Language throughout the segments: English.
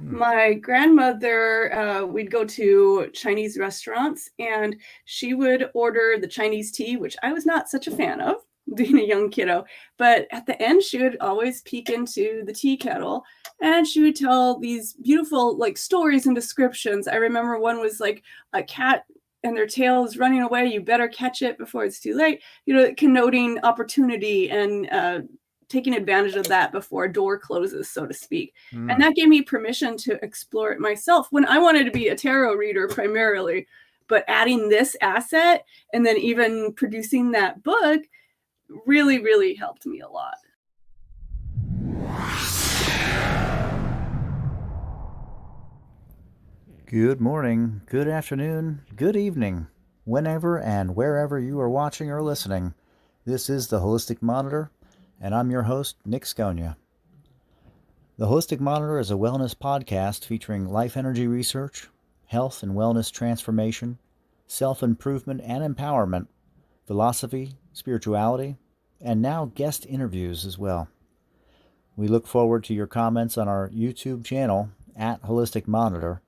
My grandmother, we'd go to Chinese restaurants and she would order the Chinese tea, which I was not such a fan of being a young kiddo. But at the end, she would always peek into the tea kettle and she would tell these beautiful like stories and descriptions. I remember one was like a cat and their tail is running away. You better catch it before it's too late, connoting opportunity and taking advantage of that before a door closes, so to speak. And that gave me permission to explore it myself when I wanted to be a tarot reader primarily. But adding this asset and then even producing that book really, really helped me a lot. Good morning, good afternoon, good evening, whenever and wherever you are watching or listening. This is the Holistic Monitor, and I'm your host, Nic Scogna. The Holistic Monitor is a wellness podcast featuring life energy research, health and wellness transformation, self-improvement and empowerment, philosophy, spirituality, and now guest interviews as well. We look forward to your comments on our YouTube channel at Holistic Monitor,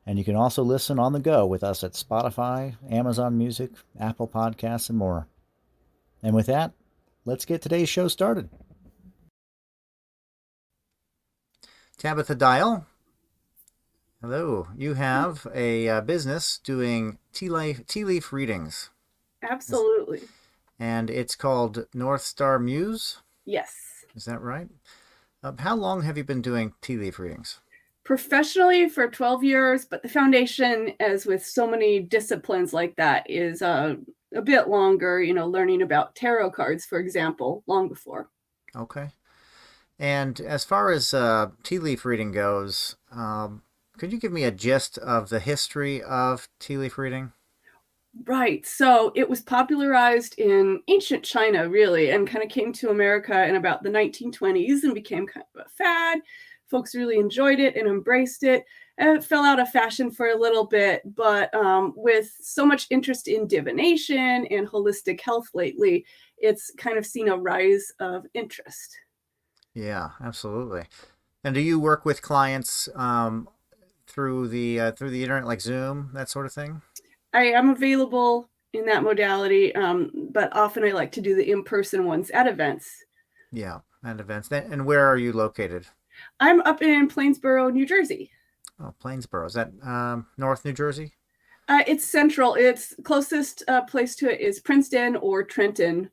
and you can also listen on the go with us at Spotify, Amazon Music, Apple Podcasts, and more. And with that, let's get today's show started. Tabitha Dial, hello. You have a business doing tea leaf readings. Absolutely. And it's called North Star Muse? Yes. Is that right? How long have you been doing tea leaf readings? Professionally for 12 years, but the foundation, as with so many disciplines like that, is a bit longer, learning about tarot cards, for example, long before. Okay. And as far as tea leaf reading goes, could you give me a gist of the history of tea leaf reading? Right. So it was popularized in ancient China, really, and kind of came to America in about the 1920s and became kind of a fad. Folks really enjoyed it and embraced it. And it fell out of fashion for a little bit, but with so much interest in divination and holistic health lately, it's kind of seen a rise of interest. Yeah, absolutely. And do you work with clients through the internet, like Zoom, that sort of thing? I am available in that modality, but often I like to do the in-person ones at events. Yeah, at events. And where are you located? I'm up in Plainsboro, New Jersey. Oh, Plainsboro. Is that North New Jersey? It's central. It's closest place to it is Princeton or Trenton.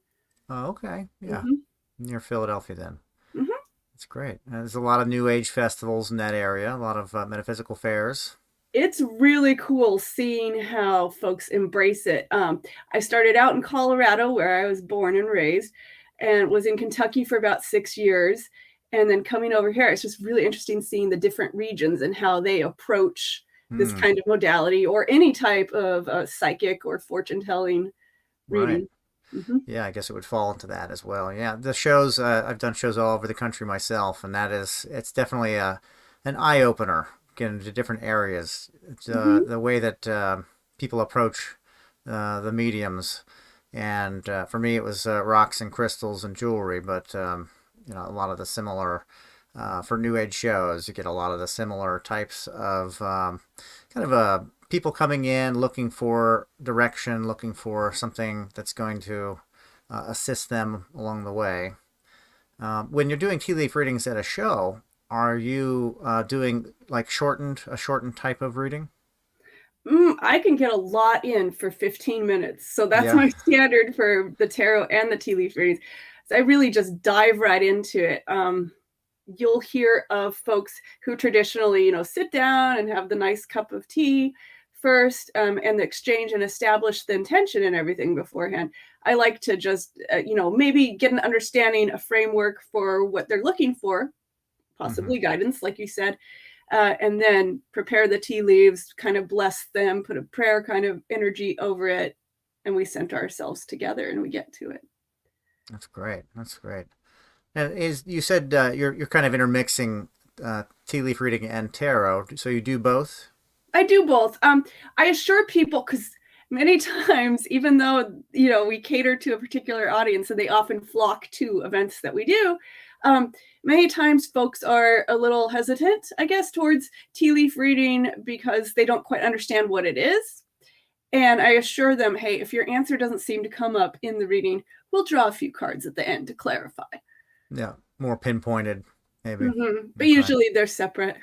Oh, okay. Yeah. Mm-hmm. Near Philadelphia then. Mm-hmm. That's great. There's a lot of New Age festivals in that area, a lot of metaphysical fairs. It's really cool seeing how folks embrace it. I started out in Colorado, where I was born and raised, and was in Kentucky for about 6 years. And then coming over here, it's just really interesting seeing the different regions and how they approach this kind of modality or any type of psychic or fortune-telling reading. Right. Mm-hmm. Yeah, I guess it would fall into that as well. Yeah, the shows, I've done shows all over the country myself, and it's definitely an eye-opener, getting into different areas. It's, the way that people approach the mediums. And for me, it was rocks and crystals and jewelry, but a lot of the similar, for New Age shows, you get a lot of the similar types of people coming in, looking for direction, looking for something that's going to assist them along the way. When you're doing tea leaf readings at a show, are you doing like a shortened type of reading? I can get a lot in for 15 minutes. So that's my standard for the tarot and the tea leaf readings. So I really just dive right into it. You'll hear of folks who traditionally, sit down and have the nice cup of tea first and the exchange and establish the intention and everything beforehand. I like to just, maybe get an understanding, a framework for what they're looking for, possibly guidance, like you said. And then prepare the tea leaves, kind of bless them, put a prayer kind of energy over it, and we center ourselves together and we get to it. That's great. That's great. And you said you're kind of intermixing tea leaf reading and tarot, so you do both? I do both. I assure people, because many times, even though we cater to a particular audience and they often flock to events that we do, Many times folks are a little hesitant, I guess, towards tea leaf reading because they don't quite understand what it is. And I assure them, hey, if your answer doesn't seem to come up in the reading, we'll draw a few cards at the end to clarify. Yeah, more pinpointed, maybe. But Okay. usually they're separate.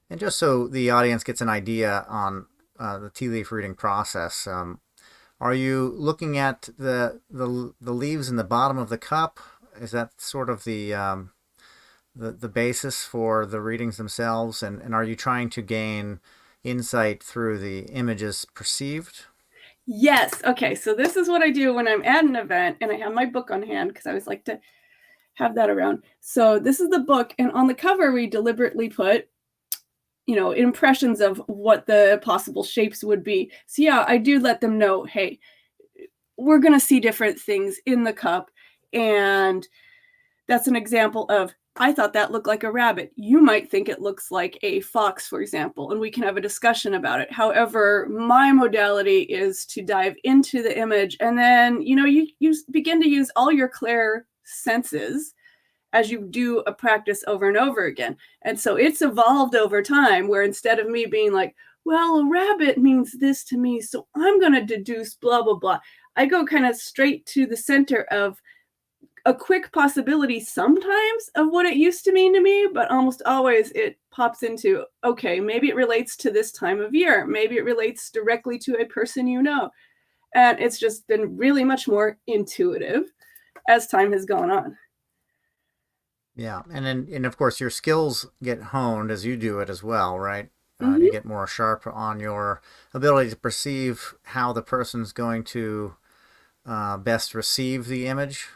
And just so the audience gets an idea on the tea leaf reading process, are you looking at the leaves in the bottom of the cup? Is that sort of the basis for the readings themselves? And are you trying to gain insight through the images perceived? Yes. Okay. So this is what I do when I'm at an event and I have my book on hand because I always like to have that around. So this is the book, and on the cover we deliberately put, impressions of what the possible shapes would be. So yeah, I do let them know, hey, we're going to see different things in the cup, and that's an example of, I thought that looked like a rabbit. You might think it looks like a fox, for example, and we can have a discussion about it. However, my modality is to dive into the image, and then, you begin to use all your clair senses as you do a practice over and over again. And so it's evolved over time, where instead of me being like, well, a rabbit means this to me, so I'm going to deduce blah, blah, blah, I go kind of straight to the center of a quick possibility sometimes of what it used to mean to me, but almost always it pops into, okay, maybe it relates to this time of year. Maybe it relates directly to a person you know. And it's just been really much more intuitive as time has gone on. Yeah, and of course your skills get honed as you do it as well, right? Mm-hmm. You get more sharp on your ability to perceive how the person's going to best receive the image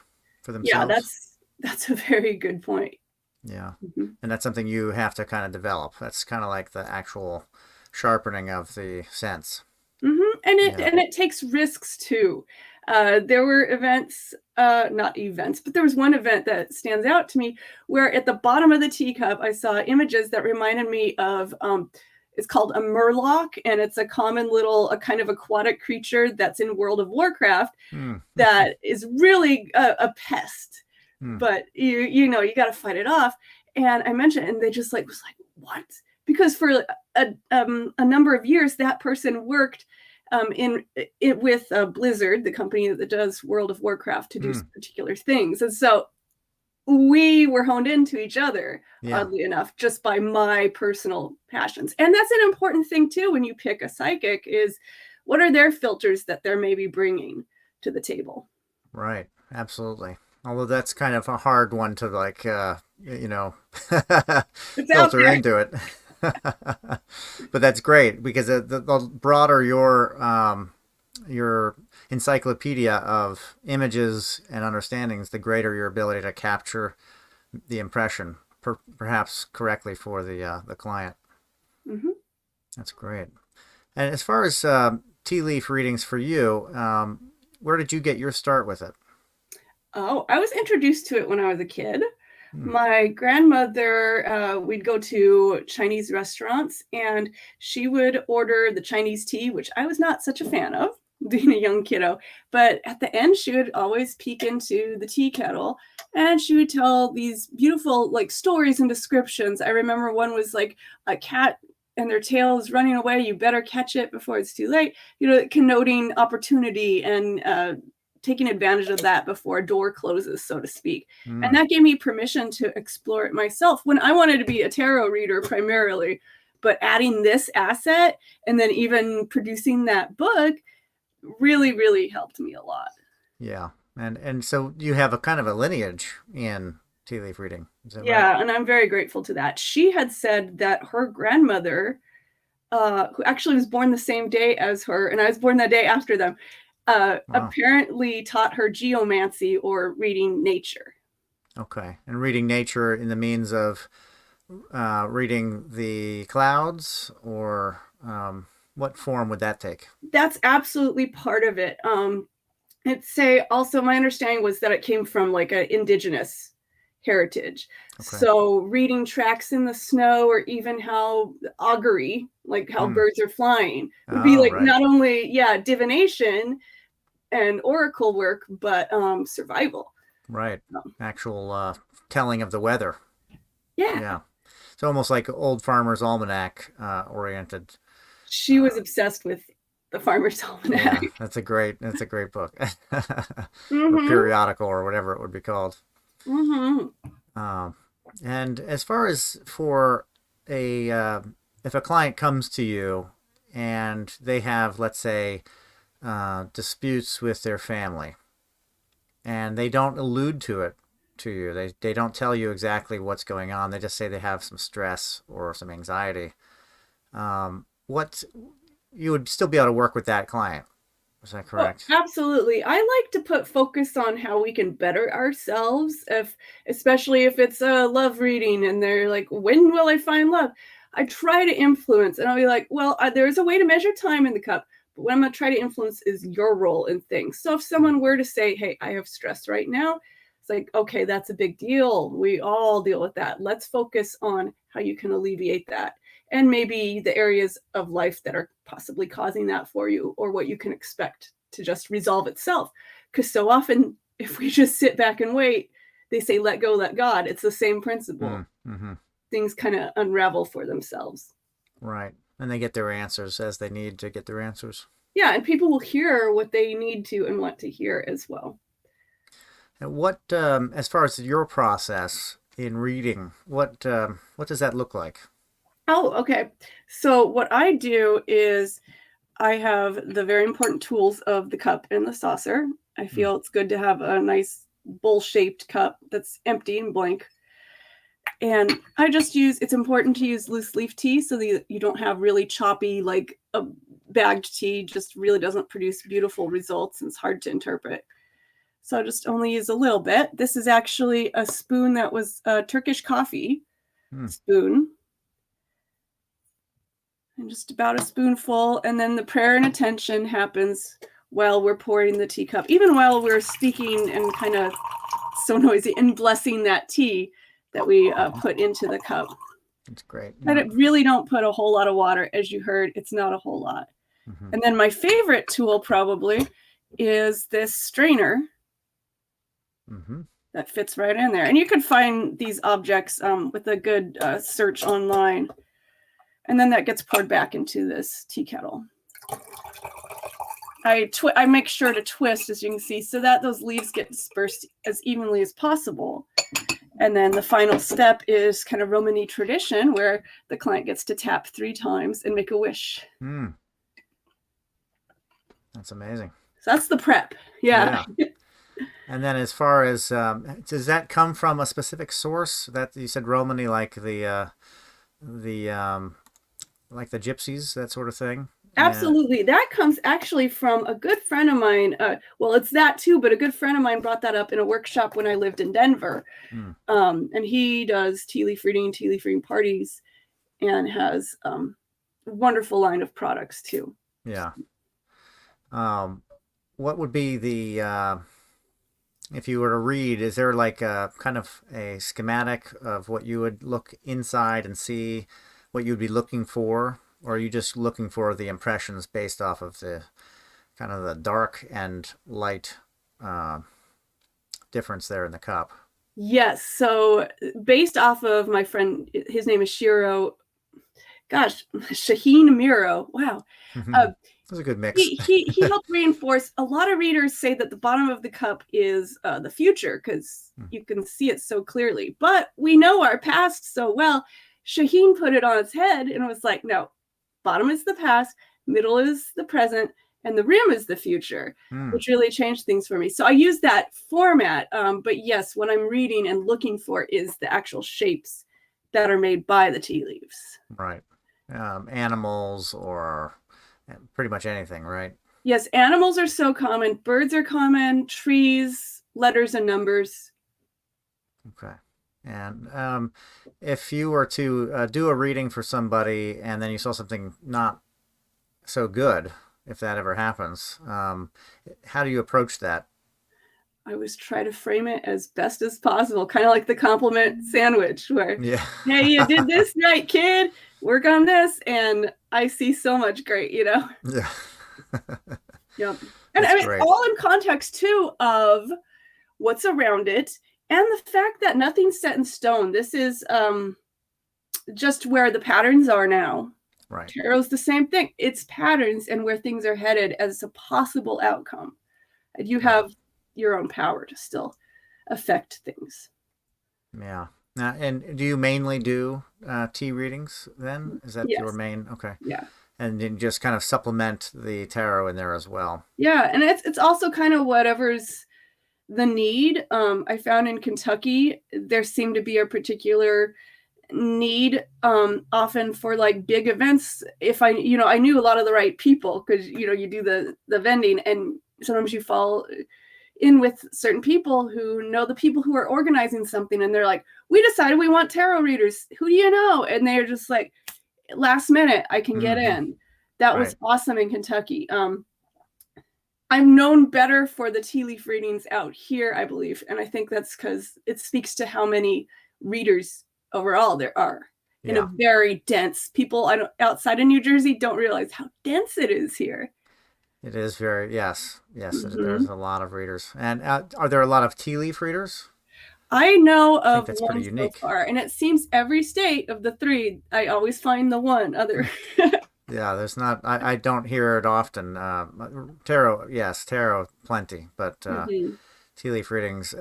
for Yeah, themselves. that's a very good point. Yeah, Mm-hmm. and that's something you have to kind of develop. That's kind of like the actual sharpening of the sense. Mm-hmm. And Yeah. it takes risks too. There were events, not events, but there was one event that stands out to me where at the bottom of the teacup I saw images that reminded me of, it's called a murloc, and it's a common little, a kind of aquatic creature that's in World of Warcraft Hmm. that is really a pest. Hmm. But you got to fight it off. And I mentioned, and they just was like, what? Because for a number of years, that person worked in it with Blizzard, the company that does World of Warcraft, to do particular things. And so we were honed into each other, Yeah. oddly enough, just by my personal passions. And that's an important thing too when you pick a psychic, is what are their filters that they're maybe bringing to the table. Right. Absolutely. Although that's kind of a hard one to It's out filter there. into it. But that's great because the broader your encyclopedia of images and understandings, the greater your ability to capture the impression, perhaps correctly for the client. Mm-hmm. That's great. And as far as tea leaf readings for you, where did you get your start with it? Oh, I was introduced to it when I was a kid. Hmm. My grandmother, we'd go to Chinese restaurants, and she would order the Chinese tea, which I was not such a fan of, being a young kiddo. But at the end, she would always peek into the tea kettle, and she would tell these beautiful stories and descriptions. I remember one was like a cat and their tail is running away. You better catch it before it's too late. Connoting opportunity and taking advantage of that before a door closes, so to speak. And that gave me permission to explore it myself when I wanted to be a tarot reader primarily. But adding this asset and then even producing that book really, really helped me a lot. Yeah. And so you have a kind of a lineage in tea leaf reading. Is that right? Yeah, and I'm very grateful to that. She had said that her grandmother, who actually was born the same day as her, and I was born that day after them, Wow. apparently taught her geomancy, or reading nature. Okay. And reading nature in the means of reading the clouds, or what form would that take? That's absolutely part of it. Also, my understanding was that it came from an indigenous heritage. Okay. So reading tracks in the snow, or even how augury, like how birds are flying, would be right. not only, divination and oracle work, but survival. Right. Actual telling of the weather. Yeah. Yeah. It's almost like Old Farmer's Almanac oriented. She was obsessed with the Farmer's Almanac. Yeah, that's a great book. Or Mm-hmm. periodical or whatever it would be called. Mm-hmm. Um, and as far as for a if a client comes to you and they have, let's say, disputes with their family, and they don't allude to it to you, they don't tell you exactly what's going on. They just say they have some stress or some anxiety. What you would still be able to work with that client. Is that Oh, correct? absolutely. I like to put focus on how we can better ourselves, especially if it's a love reading and they're like, when will I find love? I try to influence, and I'll be like, well, there's a way to measure time in the cup, but what I'm going to try to influence is your role in things. So if someone were to say, hey, I have stress right now, it's like, okay, that's a big deal. We all deal with that. Let's focus on how you can alleviate that, and maybe the areas of life that are possibly causing that for you, or what you can expect to just resolve itself. Because so often, if we just sit back and wait, they say, let go, let God. It's the same principle. Mm-hmm. Things kind of unravel for themselves. Right. And they get their answers as they need to get their answers. Yeah, and people will hear what they need to and want to hear as well. And what, as far as your process in reading, what does that look like? Oh, okay. So what I do is I have the very important tools of the cup and the saucer. I feel it's good to have a nice bowl-shaped cup that's empty and blank. And I just it's important to use loose leaf tea so that you don't have really choppy, like a bagged tea just really doesn't produce beautiful results and it's hard to interpret. So I just only use a little bit. This is actually a spoon that was a Turkish coffee spoon. And just about a spoonful. And then the prayer and attention happens while we're pouring the teacup, even while we're speaking and kind of so noisy and blessing that tea that we put into the cup. That's great. And it really don't put a whole lot of water. As you heard, it's not a whole lot. Mm-hmm. And then my favorite tool probably is this strainer that fits right in there. And you can find these objects with a good search online. And then that gets poured back into this tea kettle. I make sure to twist, as you can see, so that those leaves get dispersed as evenly as possible. And then the final step is kind of Romani tradition, where the client gets to tap 3 times and make a wish. That's amazing. So that's the prep. Yeah. And then as far as, does that come from a specific source? That you said Romani, like the like the gypsies, that sort of thing? Absolutely. That comes actually from a good friend of mine. Well, it's that too, but a good friend of mine brought that up in a workshop when I lived in Denver. And he does tea leaf reading parties, and has a wonderful line of products too. Yeah. What would be the, if you were to read, is there like a kind of a schematic of what you would look inside and see, what you'd be looking for? Or are you just looking for the impressions based off of the kind of the dark and light difference there in the cup? Yes. So based off of my friend, his name is Shaheen Miro. Wow. That's a good mix. He helped reinforce. A lot of readers say that the bottom of the cup is the future because you can see it so clearly. But we know our past so well. Shaheen put it on its head and was like, no, bottom is the past, middle is the present, and the rim is the future, which really changed things for me. So I use that format. But yes, what I'm reading and looking for is the actual shapes that are made by the tea leaves. Right. Animals or pretty much anything, right? Yes, animals are so common. Birds are common, trees, letters and numbers. Okay. And if you were to do a reading for somebody and then you saw something not so good, if that ever happens, how do you approach that? I always try to frame it as best as possible, kind of like the compliment sandwich, where, hey, you did this right, kid. Work on this, and I see so much great, Yeah. Yep. And I mean, all in context too of what's around it And the fact that nothing's set in stone. This is just where the patterns are now. Right. Tarot's the same thing. It's patterns and where things are headed as a possible outcome. And you have your own power to still affect things. Yeah. And do you mainly do tea readings then? Is that your Yes. main? Okay. Yeah. And then just kind of supplement the tarot in there as well. Yeah. And it's also kind of whatever's the need. I found in Kentucky, there seemed to be a particular need often for like big events. If I knew a lot of the right people, because you do the vending, and sometimes you fall in with certain people who know the people who are organizing something, and they're like, we decided we want tarot readers, who do you know? And they're just like, last minute I can get in. That was awesome in Kentucky. I'm known better for the tea leaf readings out here, I believe, and I think that's because it speaks to how many readers overall there are in a very dense. People outside of New Jersey don't realize how dense it is here. It is very, yes. There's a lot of readers. And are there a lot of tea leaf readers? I know I think of that's one pretty so unique. far, and it seems every state of the three, I always find the one other. Yeah, there's not, I don't hear it often. Tarot, yes, tarot, plenty, but tea leaf readings.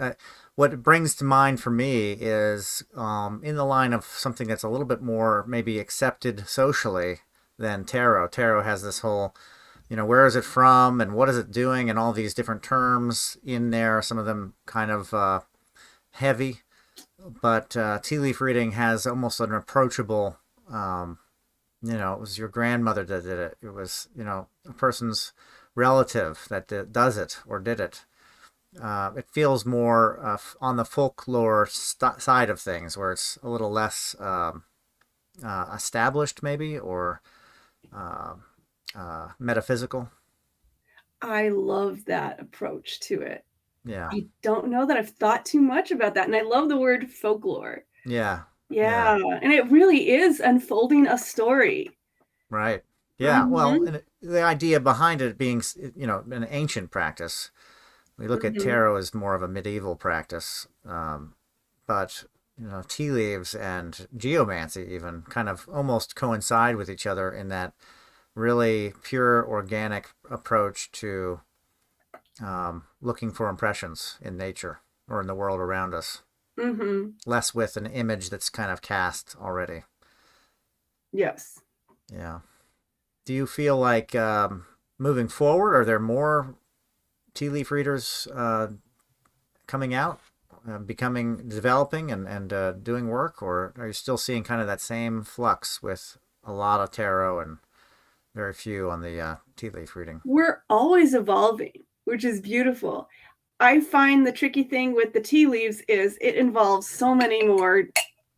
What it brings to mind for me is in the line of something that's a little bit more maybe accepted socially than tarot. Tarot has this whole, where is it from and what is it doing, and all these different terms in there, some of them kind of heavy. But tea leaf reading has almost an approachable, it was your grandmother that did it. It was, a person's relative that does it or did it. It feels more on the folklore side of things, where it's a little less established, maybe, or metaphysical. I love that approach to it. Yeah. I don't know that I've thought too much about that, and I love the word folklore. Yeah. Yeah, and it really is unfolding a story. Right. Yeah. Well, and the idea behind it being, an ancient practice. We look at tarot as more of a medieval practice, but tea leaves and geomancy even kind of almost coincide with each other in that really pure organic approach to looking for impressions in nature or in the world around us. Less with an image that's kind of cast already. Yes. Yeah. Do you feel like moving forward, are there more tea leaf readers coming out, developing and doing work, or are you still seeing kind of that same flux with a lot of tarot and very few on the tea leaf reading? We're always evolving, which is beautiful. I find the tricky thing with the tea leaves is it involves so many more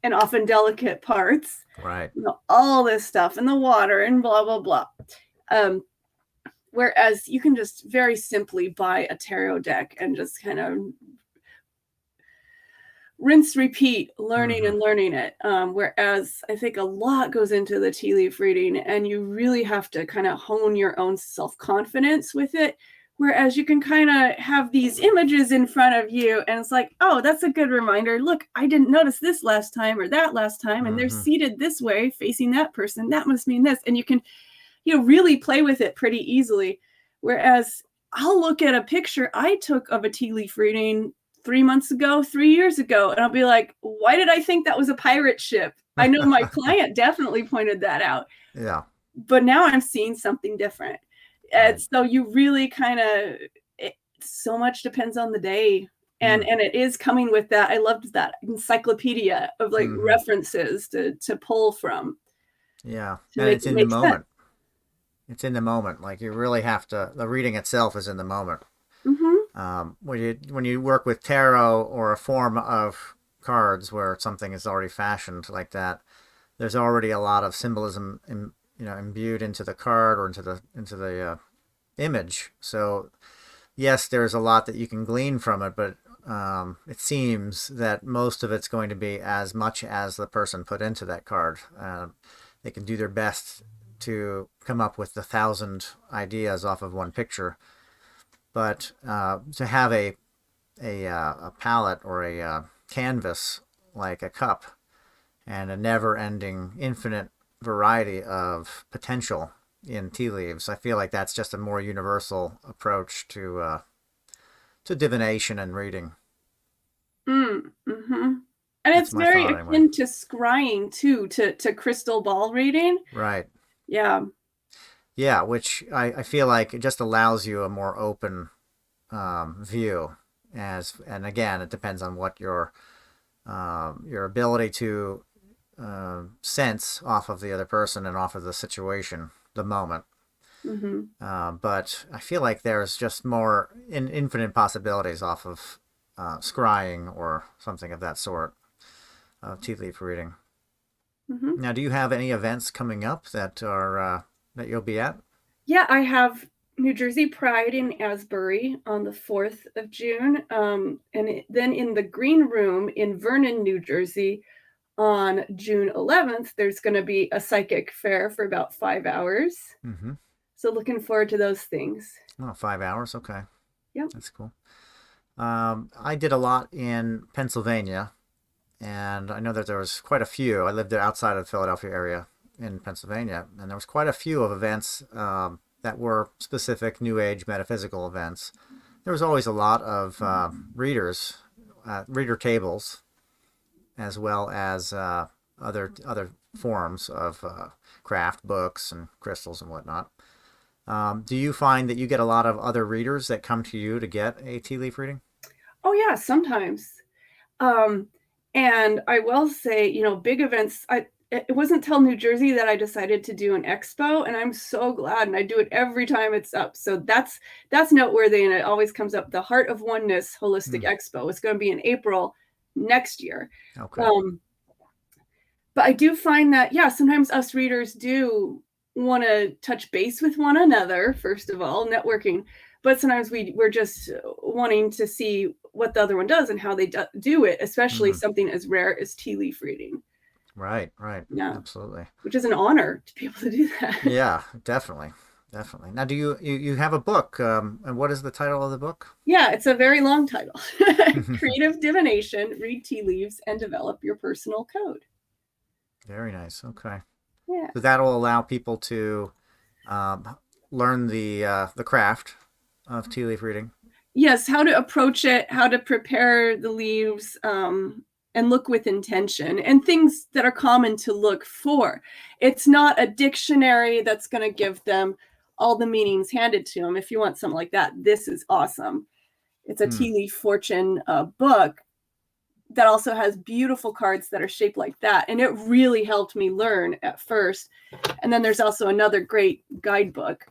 and often delicate parts. Right. All this stuff and the water and blah, blah, blah. Whereas you can just very simply buy a tarot deck and just kind of rinse, repeat, learning and learning it. Whereas I think a lot goes into the tea leaf reading, and you really have to kind of hone your own self-confidence with it. Whereas you can kind of have these images in front of you, and it's like, oh, that's a good reminder. Look, I didn't notice this last time or that last time, and they're seated this way facing that person. That must mean this. And you can, really play with it pretty easily. Whereas I'll look at a picture I took of a tea leaf reading 3 months ago, 3 years ago, and I'll be like, why did I think that was a pirate ship? I know my client definitely pointed that out. Yeah. But now I'm seeing something different. And so you really kind of, so much depends on the day. And it is coming with that. I loved that encyclopedia of like references to pull from. Yeah. And it's in the moment. It's in the moment. Like you really have to, the reading itself is in the moment. When you work with tarot or a form of cards where something is already fashioned like that, there's already a lot of symbolism imbued into the card or into the image. So yes, there's a lot that you can glean from it, but it seems that most of it's going to be as much as the person put into that card. They can do their best to come up with 1,000 ideas off of one picture, but to have a a palette or a canvas like a cup and a never-ending, infinite variety of potential in tea leaves. I feel like that's just a more universal approach to divination and reading. Mm-hmm. And That's it's my very thought anyway. akin to scrying too, to crystal ball reading. Right. Yeah. Yeah, which I feel like it just allows you a more open view. And again, it depends on what your ability to sense off of the other person and off of the situation, the moment. Mm-hmm. But I feel like there's just more infinite possibilities off of scrying or something of that sort of tea leaf reading. Mm-hmm. Now, do you have any events coming up that you'll be at? Yeah, I have New Jersey Pride in Asbury on the 4th of June. Then in the Green Room in Vernon, New Jersey on June 11th, there's going to be a psychic fair for about 5 hours. Mm-hmm. So looking forward to those things. Oh, 5 hours. Okay, Yep. that's cool. I did a lot in Pennsylvania, and I know that there was quite a few. I lived outside of the Philadelphia area in Pennsylvania, and there was quite a few of events that were specific New Age metaphysical events. There was always a lot of readers, reader tables, as well as other forms of craft books and crystals and whatnot. Do you find that you get a lot of other readers that come to you to get a tea leaf reading? Oh yeah, sometimes. Um, and I will say, big events. It wasn't till New Jersey that I decided to do an expo, and I'm so glad. And I do it every time it's up. So that's noteworthy, and it always comes up. The Heart of Oneness Holistic Expo. It's going to be in April next year. Okay. But I do find that sometimes us readers do want to touch base with one another. First of all, networking. But sometimes we're just wanting to see what the other one does and how they do it, especially something as rare as tea leaf reading. Right, right. Yeah. Absolutely. Which is an honor to be able to do that. Yeah, definitely. Definitely. Now, do you have a book? And what is the title of the book? Yeah, it's a very long title. Creative Divination, Read Tea Leaves, and Develop Your Personal Code. Very nice. Okay. Yeah. So that'll allow people to learn the craft of tea leaf reading. Yes, how to approach it, how to prepare the leaves, and look with intention, and things that are common to look for. It's not a dictionary that's going to give them all the meanings handed to them. If you want something like that, this is awesome. It's a tea leaf fortune book that also has beautiful cards that are shaped like that. And it really helped me learn at first. And then there's also another great guidebook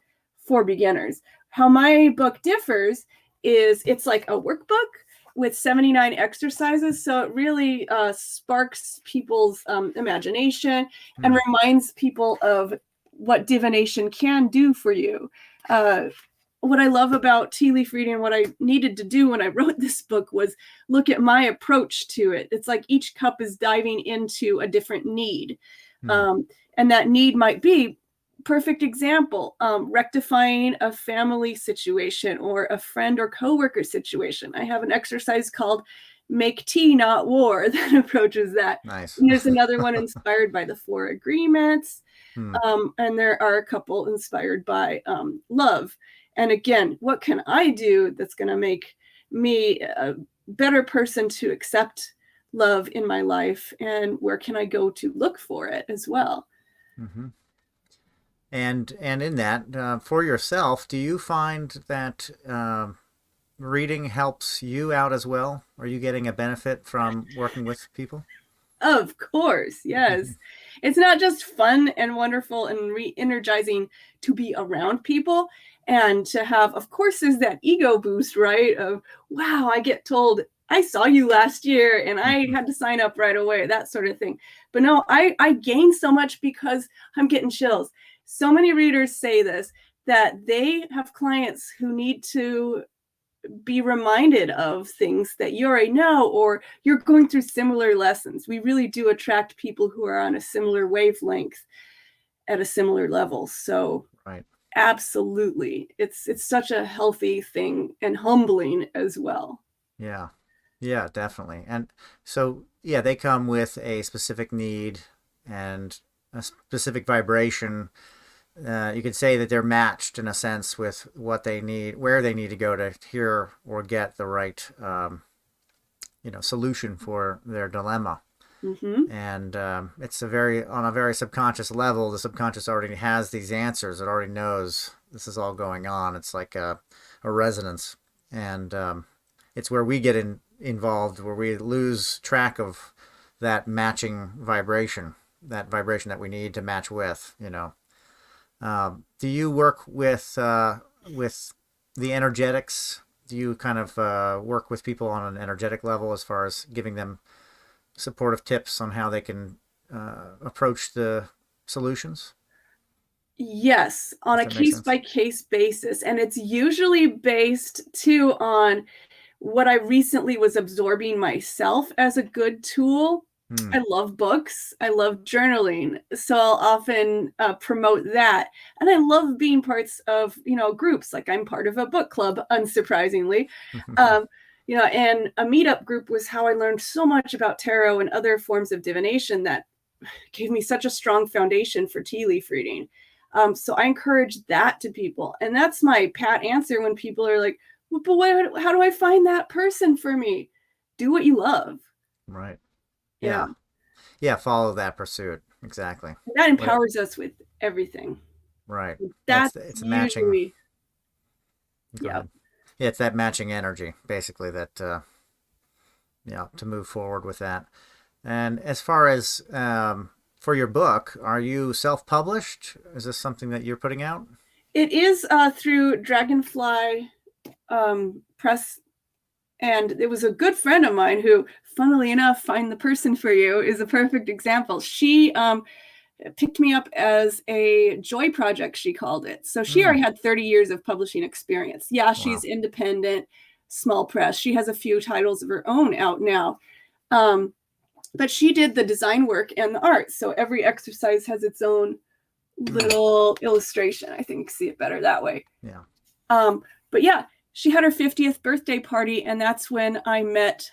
for beginners. How my book differs is it's like a workbook with 79 exercises. So it really sparks people's imagination and reminds people of what divination can do for you. What I love about tea leaf reading, what I needed to do when I wrote this book was look at my approach to it. It's like each cup is diving into a different need. And that need might be, perfect example, rectifying a family situation or a friend or coworker situation. I have an exercise called Make Tea, Not War that approaches that. Nice. And there's another one inspired by the 4 agreements. And there are a couple inspired by love. And again, what can I do that's going to make me a better person to accept love in my life? And where can I go to look for it as well? And in that, for yourself, do you find that reading helps you out as well? Are you getting a benefit from working with people? Of course, yes. It's not just fun and wonderful and re-energizing to be around people and to have, of course, there's that ego boost, right? Of, wow, I get told, I saw you last year and I had to sign up right away, that sort of thing. But no, I gain so much because I'm getting chills. So many readers say this, that they have clients who need to be reminded of things that you already know, or you're going through similar lessons. We really do attract people who are on a similar wavelength at a similar level. So Right. Absolutely. It's such a healthy thing and humbling as well. Yeah. Yeah, definitely. And so, yeah, they come with a specific need and a specific vibration. You could say that they're matched in a sense with what they need, where they need to go to hear or get the right, solution for their dilemma. Hmm. And it's on a very subconscious level. The subconscious already has these answers. It already knows this is all going on. It's like a resonance, and it's where we get involved, where we lose track of that matching vibration, that vibration that we need to match with. Do you work with the energetics? Do you kind of work with people on an energetic level as far as giving them supportive tips on how they can approach the solutions? Yes, on If a that makes case sense. by case basis. And it's usually based too on what I recently was absorbing myself as a good tool. Hmm. I love books. I love journaling. So I'll often promote that. And I love being parts of, groups. Like I'm part of a book club, unsurprisingly. Um, and a meetup group was how I learned so much about tarot and other forms of divination that gave me such a strong foundation for tea leaf reading. So I encourage that to people. And that's my pat answer when people are like, well, but how do I find that person for me? Do what you love. Right. Yeah. Yeah. Yeah. Follow that pursuit. Exactly. That What? empowers us with everything. Right. Yeah. That's It's matching. usually, Go yeah. ahead. Yeah. It's that matching energy, basically. That yeah. To move forward with that. And as far as for your book, are you self-published? Is this something that you're putting out? It is through Dragonfly Press. And it was a good friend of mine who, funnily enough, Find the Person for You is a perfect example. She picked me up as a joy project, she called it. So she Hmm. already had 30 years of publishing experience. Yeah, she's Wow. independent, small press. She has a few titles of her own out now. Um, but she did the design work and the art. So every exercise has its own Hmm. little illustration. I think see it better that way. Yeah. But yeah, she had her 50th birthday party, and that's when I met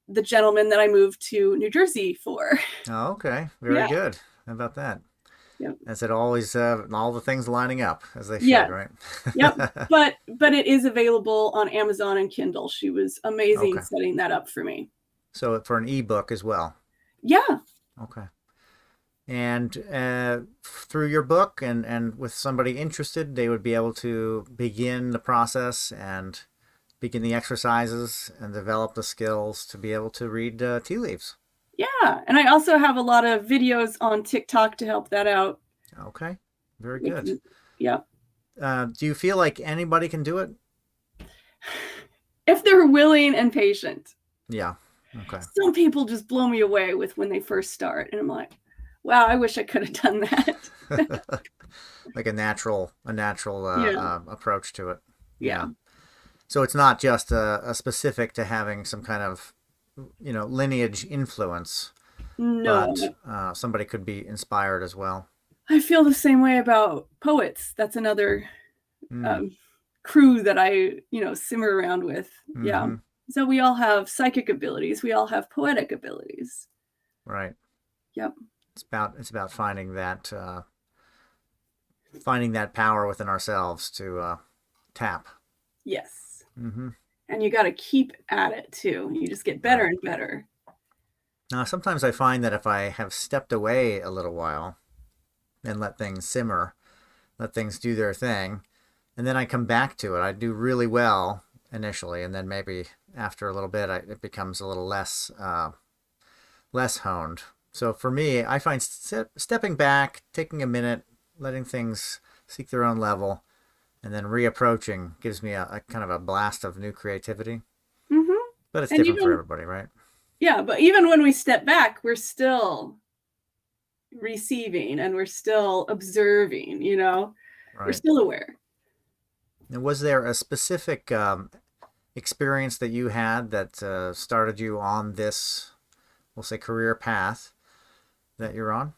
the gentleman that I moved to New Jersey for. Oh, okay. Very Yeah. good. How about that? Yep. As it always, all the things lining up as they should, Yes. right? Yep. But it is available on Amazon and Kindle. She was amazing Okay. setting that up for me. So for an ebook as well. Yeah. Okay. And through your book and with somebody interested, they would be able to begin the process and begin the exercises and develop the skills to be able to read tea leaves. Yeah. And I also have a lot of videos on TikTok to help that out. Okay. Very We good. can, yeah. Do you feel like anybody can do it? If they're willing and patient. Yeah. Okay. Some people just blow me away with when they first start. And I'm like, wow, I wish I could have done that. Like a natural Yeah. approach to it. Yeah. Yeah. So it's not just a specific to having some kind of lineage influence, No. but somebody could be inspired as well. I feel the same way about poets. That's another Mm. um, crew that I, simmer around with. Yeah. Mm-hmm. So we all have psychic abilities. We all have poetic abilities. Right. Yep. It's about finding that power within ourselves to tap. Yes. Mm-hmm. And you got to keep at it too. You just get better Right. and better. Now, sometimes I find that if I have stepped away a little while and let things simmer, let things do their thing, and then I come back to it, I do really well initially, and then maybe after a little bit, it becomes a little less honed. So for me, I find stepping back, taking a minute, letting things seek their own level, and then reapproaching gives me a kind of a blast of new creativity. Mm-hmm. But it's And different for even, everybody, right? yeah, but even when we step back, we're still receiving and we're still observing, we're Right. still aware. And was there a specific experience that you had that started you on this, we'll say, career path that you're on?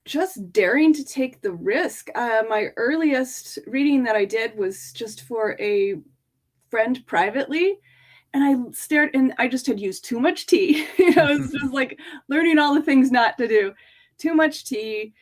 Just daring to take the risk. My earliest reading that I did was just for a friend privately, and I stared, and I just had used too much tea. You know, it's just like learning all the things not to do. Too much tea.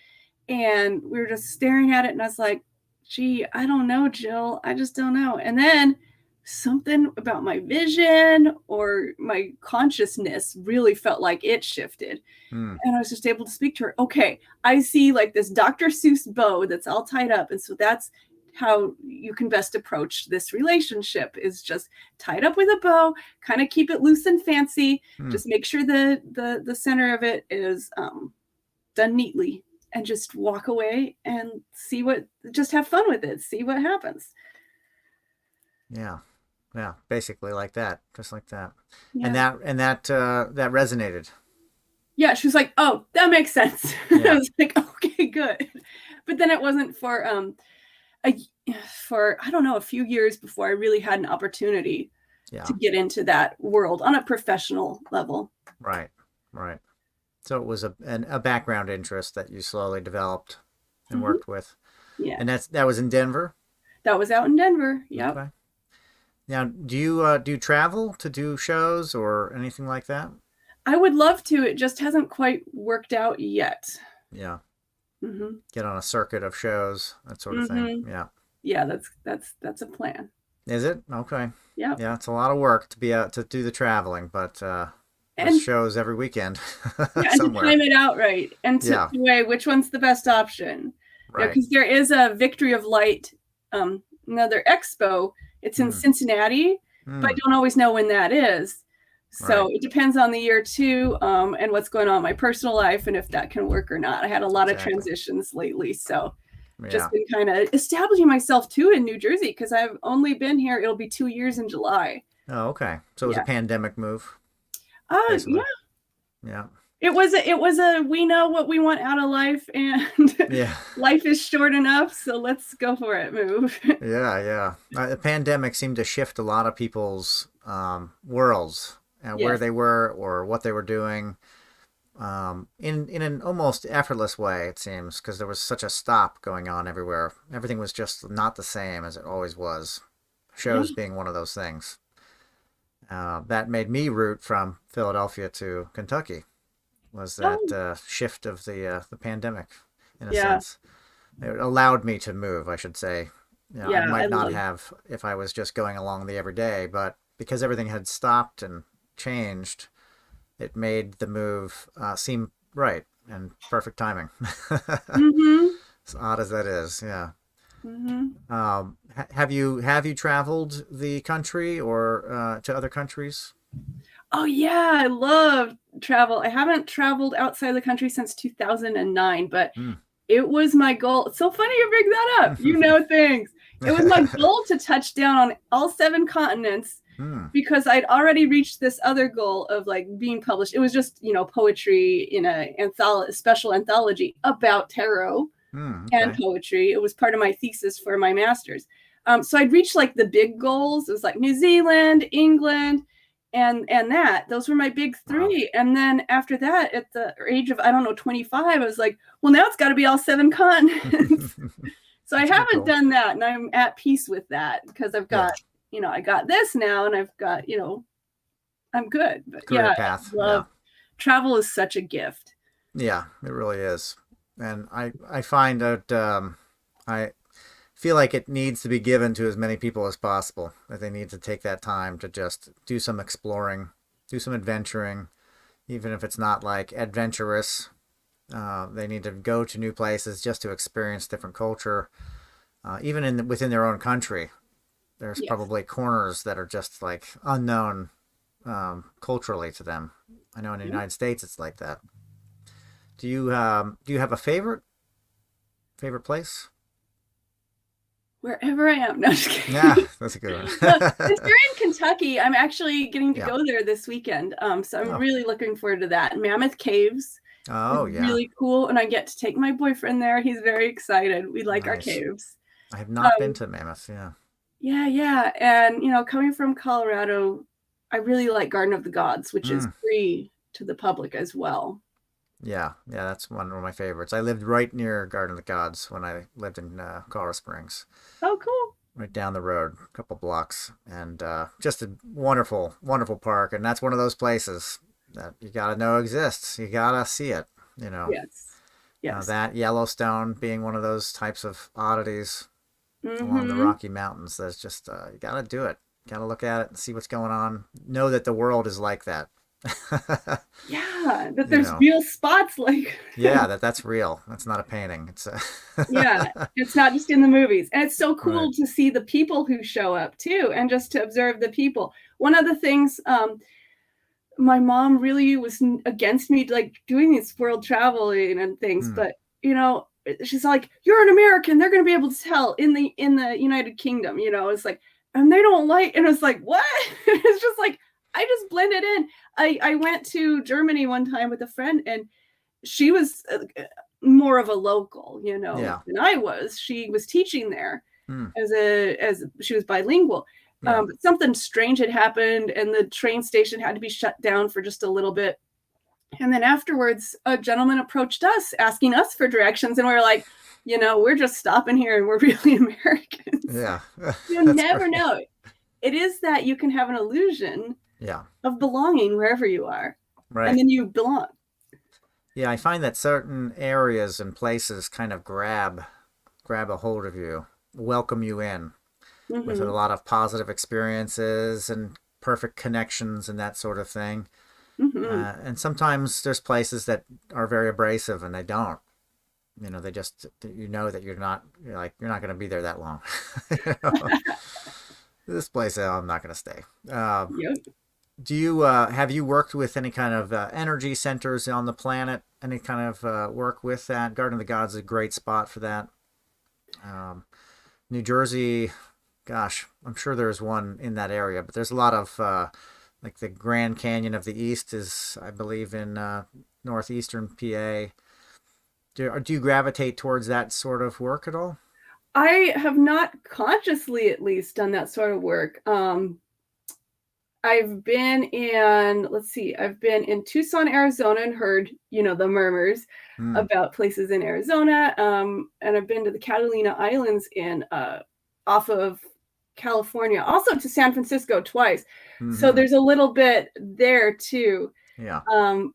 And we were just staring at it, and I was like, gee, I don't know, Jill. I just don't know. And then something about my vision or my consciousness really felt like it shifted. Hmm. And I was just able to speak to her. Okay, I see like this Dr. Seuss bow that's all tied up. And so that's how you can best approach this relationship, is just tied up with a bow, kind of keep it loose and fancy. Just make sure the center of it is done neatly, and just walk away and just have fun with it. See what happens. Yeah. Yeah. Basically like that, just like that. Yeah. And that resonated. Yeah. She was like, oh, that makes sense. Yeah. I was like, okay, good. But then it wasn't for, I don't know, a few years before I really had an opportunity to get into that world on a professional level. Right. Right. So it was a background interest that you slowly developed and worked with. Yeah. And that was in Denver? That was out in Denver. Yep. Okay. Now, do you travel to do shows or anything like that? I would love to. It just hasn't quite worked out yet. Yeah. Get on a circuit of shows, that sort of thing. Yeah. Yeah, that's a plan. Is it? Okay. Yeah. Yeah, it's a lot of work to be out to do the traveling, but there's shows every weekend and somewhere. To time it out right, and to weigh which one's the best option. Right. Because there is a Victory of Light, another expo. It's in Cincinnati, but I don't always know when that is. So it depends on the year too, and what's going on in my personal life, and if that can work or not. I had a lot of transitions lately, so just been kind of establishing myself too in New Jersey, because I've only been here. It'll be 2 years in July. Oh, okay. So it was a pandemic move. Yeah. Yeah. It was a we know what we want out of life, and life is short enough, so let's go for it move. Yeah. The pandemic seemed to shift a lot of people's worlds, where they were or what they were doing, in an almost effortless way, it seems, because there was such a stop going on everywhere. Everything was just not the same as it always was. Shows being one of those things. That made me root from Philadelphia to Kentucky. Was that shift of the pandemic, in a sense. It allowed me to move, I should say. I might not have if I was just going along the everyday, but because everything had stopped and changed, it made the move seem right and perfect timing. As odd as that is, yeah. Have you traveled the country or to other countries? Oh yeah, I love travel. I haven't traveled outside the country since 2009, but it was my goal. It's so funny you bring that up. You know things. It was my goal to touch down on all 7 continents, because I'd already reached this other goal of like being published. It was just, poetry in a special anthology about tarot and poetry. It was part of my thesis for my master's. So I'd reached like the big goals. It was like New Zealand, England, and those were my big 3. Wow. And then after that, at the age of, 25, I was like, well, now it's got to be all 7 continents. So I haven't done that, and I'm at peace with that, because I've got, I got this now, and I've got, I'm good. But career path. Travel is such a gift. Yeah, it really is. And I find that I feel like it needs to be given to as many people as possible, that they need to take that time to just do some exploring, do some adventuring, even if it's not like adventurous. They need to go to new places just to experience different culture. Even within their own country, there's probably corners that are just like unknown culturally to them. I know in the United States it's like that. Do you have a favorite place? Wherever I am. No, just kidding. Yeah, that's a good one. Since you're in Kentucky, I'm actually getting to go there this weekend. So I'm really looking forward to that. Mammoth Caves. Oh, yeah. Really cool. And I get to take my boyfriend there. He's very excited. We like our caves. I have not been to Mammoth, Yeah. And, coming from Colorado, I really like Garden of the Gods, which is free to the public as well. Yeah, that's one of my favorites. I lived right near Garden of the Gods when I lived in Colorado Springs. Oh, cool. right down the road, a couple blocks, and just a wonderful, wonderful park. And that's one of those places that you got to know exists. You got to see it, you know. Yes. Yes. That Yellowstone being one of those types of oddities along the Mm-hmm. Rocky Mountains. That's just, you got to do it. Got to look at it and see what's going on. Know that the world is like that. Yeah, that You there's know, real spots like yeah, that's real. That's not a painting. It's yeah, it's not just in the movies. And it's so right. cool to see the people who show up too, and just to observe the people. One of the things my mom really was against me like doing this world traveling and things, Hmm. but you know, she's like, "You're an American. They're going to be able to tell in the United Kingdom." You know, it's like, and they don't like, and it's like, what? It's just like I just blended in. I went to Germany one time with a friend, and she was more of a local, you know, Yeah. than I was. She was teaching there Hmm. as she was bilingual. Yeah. But something strange had happened, and the train station had to be shut down for just a little bit. And then afterwards, a gentleman approached us asking us for directions, and we were like, you know, we're just stopping here, and we're really Americans. Yeah. You That's never great. know. It is that you can have an illusion Yeah. of belonging wherever you are, and Right. then you belong. Yeah, I find that certain areas and places kind of grab a hold of you, welcome you in with a Mm-hmm. lot of positive experiences and perfect connections and that sort of thing. Mm-hmm. And sometimes there's places that are very abrasive and they don't. You know, they just you know that you're not going to be there that long. You know? This place, oh, I'm not going to stay. Yep. Do you have you worked with any kind of energy centers on the planet? Any kind of work with that? Garden of the Gods is a great spot for that. Um, New Jersey, gosh, I'm sure there's one in that area, but there's a lot of like the Grand Canyon of the East is, I believe, in northeastern PA. Do you gravitate towards that sort of work at all? I have not consciously, at least, done that sort of work. I've been in, let's see, I've been in Tucson, Arizona, and heard, you know, the murmurs Hmm. about places in Arizona. And I've been to the Catalina Islands in off of California, also to San Francisco twice. So Mm-hmm. there's a little bit there too. Yeah.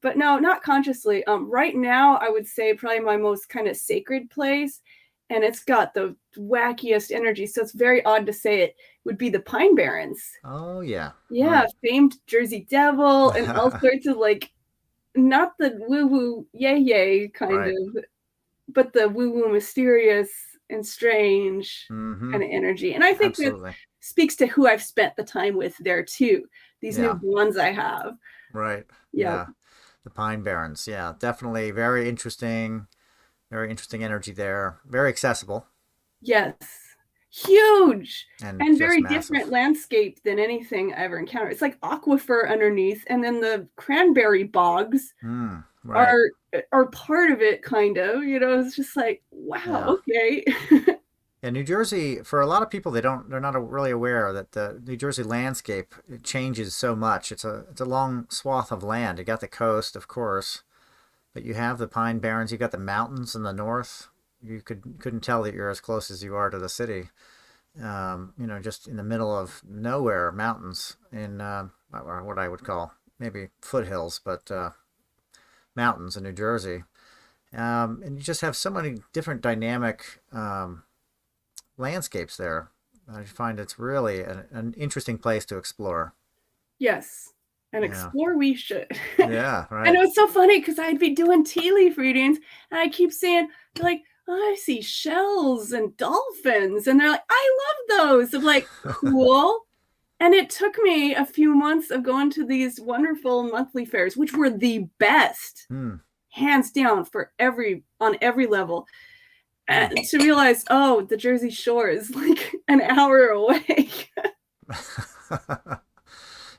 But no, not consciously. Right now, I would say probably my most kind of sacred place, and it's got the wackiest energy. So it's very odd to say it would be the Pine Barrens. Oh yeah. Yeah, Right. famed Jersey Devil and all sorts of like not the woo woo yay yay kind Right. of, but the woo woo mysterious and strange Mm-hmm. kind of energy. And I think that Absolutely. speaks to who I've spent the time with there too. These new Yeah. bonds I have. Right. Yeah. Yeah. The Pine Barrens. Yeah. Definitely very interesting. Very interesting energy there. Very accessible Yes. Huge and and just very different massive. landscape than anything I ever encountered. It's like aquifer underneath, and then the cranberry bogs Mm, right. are are part of it, kind of. You know, it's just like, wow, Yeah. okay. Yeah, New Jersey, for a lot of people, they're not really aware that the New Jersey landscape it changes so much. It's a long swath of land. You got the coast, of course, but you have the Pine Barrens, you got the mountains in the north. Couldn't tell that you're as close as you are to the city. You know, just in the middle of nowhere, mountains in or what I would call maybe foothills, but mountains in New Jersey. And you just have so many different dynamic landscapes there. I find it's really an interesting place to explore. Yes. And Yeah. explore we should. Yeah, And right. it was so funny because I'd be doing tea leaf readings, and I keep saying, like, oh, I see shells and dolphins. And they're like, I love those. I'm like, cool. And it took me a few months of going to these wonderful monthly fairs, which were the best, Hmm. hands down, for on every level. Hmm. And to realize, oh, the Jersey Shore is like an hour away.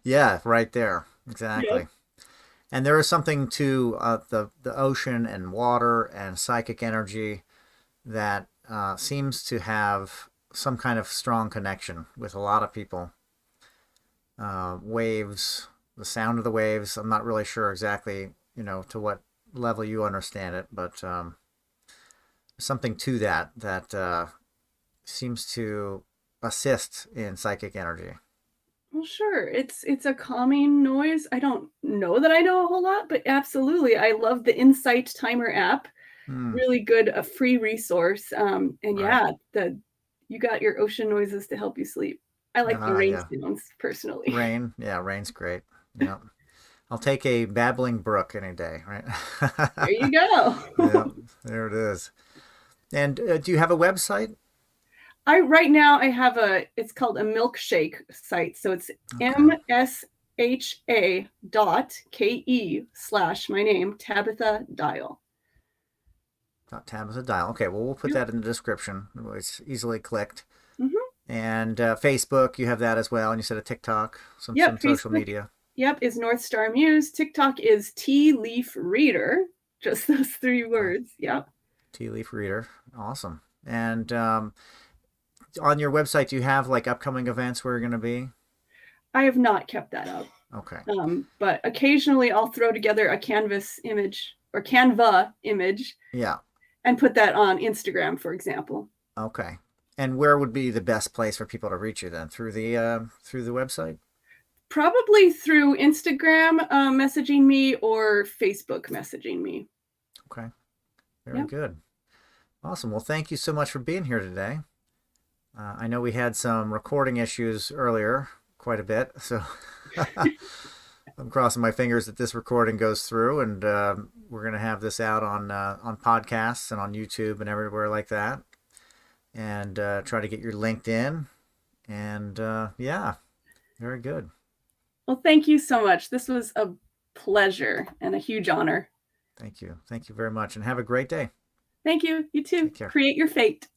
Yeah, right there. Yep. Exactly. And there is something to the ocean and water and psychic energy that seems to have some kind of strong connection with a lot of people. Waves, the sound of the waves. I'm not really sure exactly, you know, to what level you understand it, but something to that seems to assist in psychic energy? Well, sure. It's a calming noise. I don't know that I know a whole lot, but absolutely. I love the Insight Timer app. Hmm. Really good, a free resource. And Right. yeah, the you got your ocean noises to help you sleep. I like the Ah, rain yeah. sounds personally. Rain. Yeah, rain's great. Yeah. I'll take a babbling brook any day, right? There you go. Yeah, there it is. And do you have a website? I right now I have it's called a milkshake site. So it's Okay. msha.ke/ my name, Tabitha Dial. Tabitha Dial. Okay, well, we'll put Yep. that in the description. It's easily clicked. Hmm. And Facebook, you have that as well. And you said a TikTok, some Yep. social Facebook, media. yep, is North Star Muse. TikTok is Tea Leaf Reader. Just those three Okay. words. Yep. Tea Leaf Reader. Awesome. And on your website, do you have like upcoming events where you're going to be? I have not kept that up. Okay. But occasionally I'll throw together a canvas image or Canva image Yeah. and put that on Instagram, for example. Okay. And where would be the best place for people to reach you then? Through the website? Probably through Instagram messaging me or Facebook messaging me. Okay. Very Yep. good. Awesome. Well, thank you so much for being here today. I know we had some recording issues earlier, quite a bit. So I'm crossing my fingers that this recording goes through, and we're going to have this out on podcasts and on YouTube and everywhere like that, and try to get your LinkedIn. And yeah, very good. Well, thank you so much. This was a pleasure and a huge honor. Thank you. Thank you very much, and have a great day. Thank you. You too. Take care. Create your fate.